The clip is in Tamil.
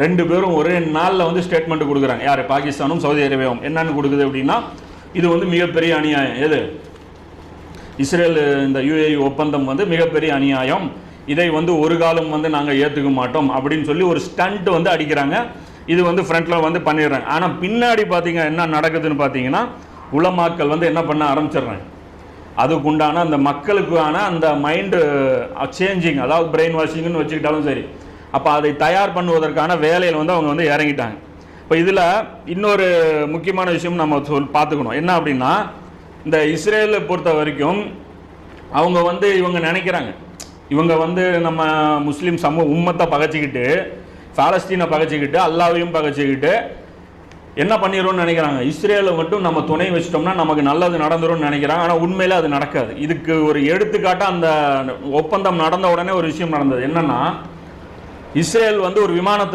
ரெண்டு பேரும் ஒரே நாளில் வந்து ஸ்டேட்மெண்ட் கொடுக்குறாங்க. யார்? பாகிஸ்தானும் சவுதி அரேபியாவும். என்னன்னு கொடுக்குது அப்படின்னா, இது வந்து மிகப்பெரிய அநியாயம். எது? இஸ்ரேல் இந்த UAE ஒப்பந்தம் வந்து மிகப்பெரிய அநியாயம், இதை வந்து ஒரு காலம் வந்து நாங்கள் ஏற்றுக்க மாட்டோம் அப்படின்னு சொல்லி ஒரு ஸ்டண்ட் வந்து அடிக்கிறாங்க. இது வந்து ஃப்ரண்ட்டில் வந்து பண்ணிடுறாங்க. ஆனால் பின்னாடி பார்த்தீங்க என்ன நடக்குதுன்னு பார்த்தீங்கன்னா, உலமாக்கள் வந்து என்ன பண்ண ஆரம்பிச்சிடுறாங்க, அதுக்குண்டான அந்த மக்களுக்கான அந்த மைண்டு சேஞ்சிங், அதாவது பிரெயின் வாஷிங்னு வச்சுக்கிட்டாலும் சரி, அப்போ அதை தயார் பண்ணுவதற்கான வேலையில் வந்து அவங்க வந்து இறங்கிட்டாங்க. இப்போ இதில் இன்னொரு முக்கியமான விஷயம் நம்ம பார்த்துக்கணும். என்ன அப்படின்னா, இந்த இஸ்ரேலை பொறுத்த வரைக்கும் அவங்க வந்து இவங்க நினைக்கிறாங்க, இவங்க வந்து நம்ம முஸ்லீம் உம்மத்தை பகைச்சிக்கிட்டு, பாலஸ்தீனை பகைச்சிக்கிட்டு, அல்லாவையும் பகைச்சிக்கிட்டு என்ன பண்ணிடும்னு நினைக்கிறாங்க, இஸ்ரேலை மட்டும் நம்ம துணை வச்சிட்டோம்னா நமக்கு நல்லது நடந்துரும்னு நினைக்கிறாங்க. ஆனால் உண்மையில் அது நடக்காது. இதுக்கு ஒரு எடுத்துக்காட்டாக அந்த ஒப்பந்தம் நடந்த உடனே ஒரு விஷயம் நடந்தது. என்னன்னா, இஸ்ரேல் வந்து ஒரு விமானத்தை